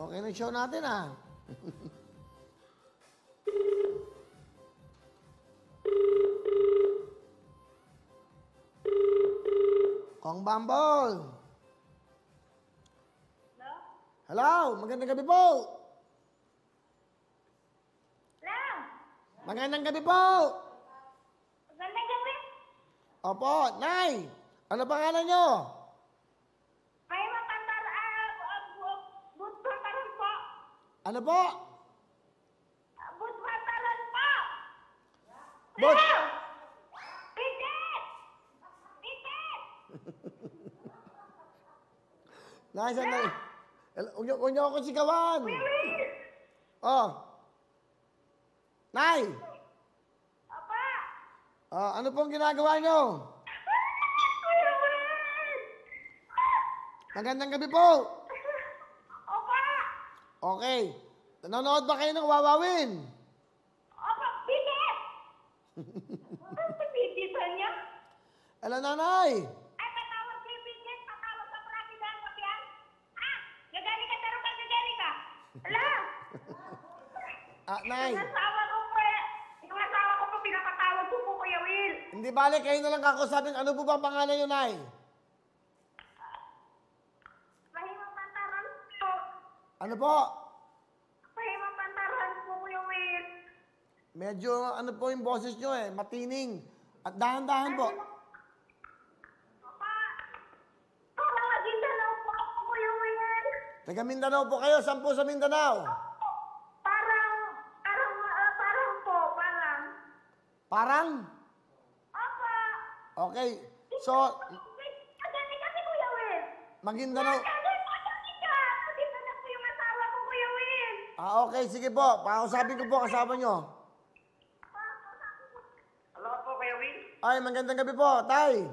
Okay na yung show natin, ah. Kong Bambol. Hello? Hello, magandang gabi po. Hello? Magandang gabi po. Magandang gabi. Opo, Nay. Ano pangalan nyo? May matandar, Budmataran po. Ano po? Budmataran po. Bud. Hello? Bitit! Bitit! Nay, sandali. Huwag niyo ako sigawan. Wiwi! Oh. Nay. Apa? Ano pong ginagawa nyo? Kuya Will! Magandang gabi po. Apa? Okay. Nanonood ba kayo ng Wawawin? Apa? Bitit! Ano bititan niya? Hello, nanay. Ay, patawag si Bitit. Patawag sa Prasidang Papian. Ah! Gagani ka, taro ka, gagani ka. Hello? Nay. Yung asawa ko po, pinapatawag ko po, Kuya Will. Hindi bale, kayo na lang kakusapin. Ano po ba ang pangalan nyo, Nay? Mahimang Pantaran po. Ano po? Mahimang Pantaran po, Kuya Will. Medyo ano po yung boses nyo eh, matining. At dahan-dahan po. Papa, parang Maguindanao po ako, Kuya Will. Taga Mindanao po kayo. Saan po sa Mindanao? Parang. Parang? Apa. Okay. So, Agani kasi, Kuya Will. Maguindanao. Agani ka. Dito na po yung asawa ko, Kuya Will. Okay. Sige po. Pakausapin ko po kasama nyo. Hello po, Kuya Will. Ay, magandang gabi po, Tay.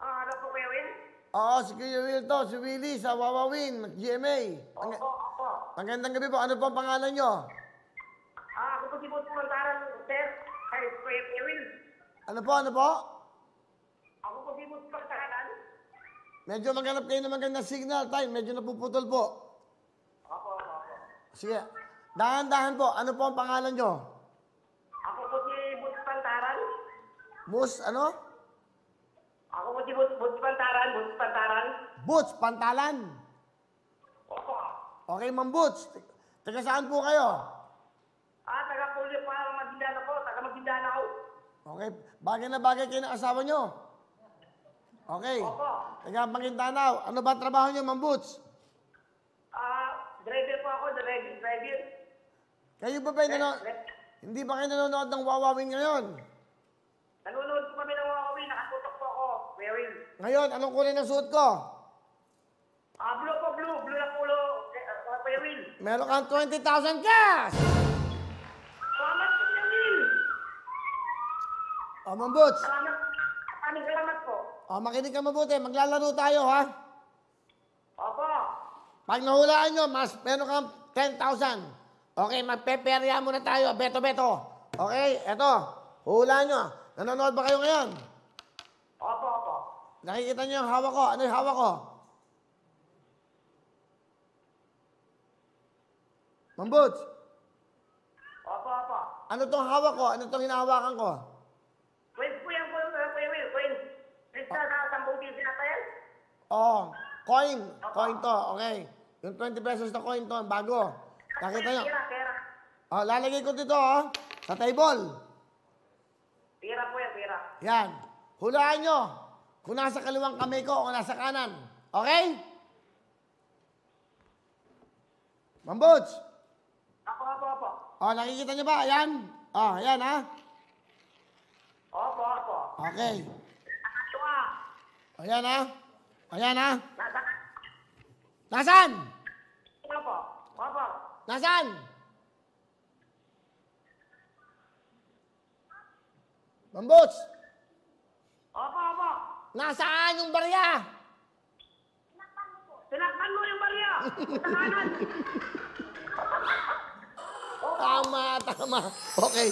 Hello po, Kuya Will. Oo, si Kuya Will to. Si Willie sa Wawawin, GMA. Opo. Magandang gabi po. Ano po ang pangalan nyo? Ako po si Boss Pantaran, sir. Ay, Kuya Will. Ano po? Ano po? Ako po si Boss Pantaran. Medyo maghanap kayo ng magandang signal, Tay. Medyo napuputol po. Opo. Sige. Dahan-dahan po. Ano po ang pangalan nyo? Ako po si Boss Pantaran. Bus, ano? Ako po si Boss Pantaran. Boots, Pantalan. Opo. Okay, Ma'am Boots. Taga saan po kayo? Taga Pulyo pa, Maguindanao po. Taga Maguindanao. Okay, bagay na bagay kayo ng asawa nyo. Okay. Opo. Taga Maguindanao. Ano ba trabaho nyo, Ma'am Boots? Driver po ako, driver. Kayo ba hindi ba kayo nanonood ng Wawawin ngayon? Nanonood po kami ng Huawei, nakatutok po ako, Kuya Will. Ngayon, anong kulay ng suot ko? Blue po, blue na pulo, Kuya Will. Meron kang 20,000 cash! Salamat po, Kuya Will. O, Ma'am Boots. Salamat po. O, makinig ka mabuti. Maglalaro tayo, ha? Opo. Pag nahulaan nyo, meron kang 10,000. Okay, magpeperya muna tayo. Beto. Okay, eto. Hulaan nyo. Nanonood ba kayo ngayon? Opo. Nakikita nyo yung hawak ko. Ano yung hawak ko? Ma'am Boots, Opo. ano tong hawak ko? Ano tong hinahawakan ko? Coins po yan po, Kuya Will, coins. Sa 10 piso na tayo. Oh, coin. Coin to, okay. Yung 20 pesos na coin to, bago. Nakita nyo? Pera. Oh, lalagay ko dito, oh. Sa table. Pera po yan, pera. Yan. Hulaan nyo. Kung nasa kaliwang kamay ko o nasa kanan. Okay? Ma'am Boots. Opo. Oh, nakikita nyo ba? Ayan. Oh, ayan, ha? Opo. Okay. Nakatuwa. Ayan, ha? Ayan, ha? Nasa. Nasaan? Opo. Nasaan? Ma'am Boots. Opo. Nasaan yung barya? Sinaktan mo yung barya. Sa kanan. Tama. Okay.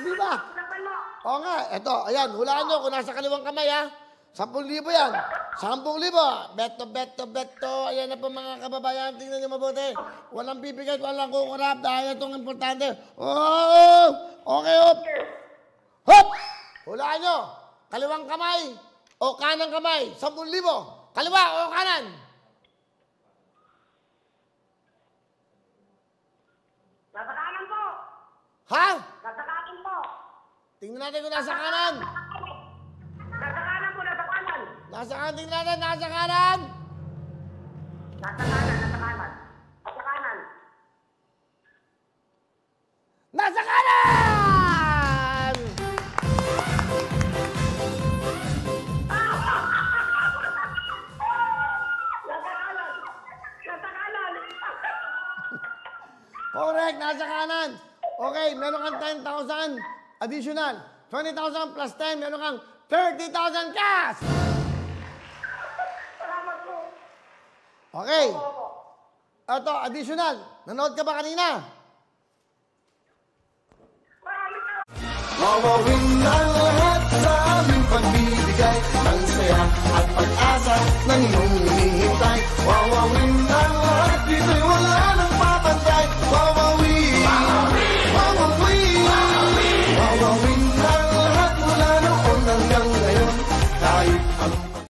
Di ba? Sinaktan mo. Oo nga. Eto, ayan. Hulaan nyo kung nasa kaliwang kamay, ha? 10,000 yan. 10,000. Beto. Ayan na po mga kababayan. Tingnan niyo mabuti. Walang bibigay, walang kukurap. Dahil itong importante. Oh! Okay, hop! Hop! Hulaan nyo. Kaliwang kamay o kanang kamay. 10,000. Kaliwa o kanan. Nasa kanan po. Ha? Nasa kanan po. Tingnan natin kung nasa kanan. Nasa kanan po, nasa kanan. Nasa kanan, tingnan natin. Nasa kanan. Nasa kanan, nasa kanan. Nasa kanan. Nasa kanan! Nasa kanan. Nasa kanan. Correct, nasa kanan. Okay, meron kang 10,000 additional. 20,000 plus 10, meron kang 30,000 cash! Salamat po. Okay. Ito, additional. Nanood ka ba kanina? Maraming Mawawin ang lahat sa aming pagbibigay ng saya at pag-asa ng iyong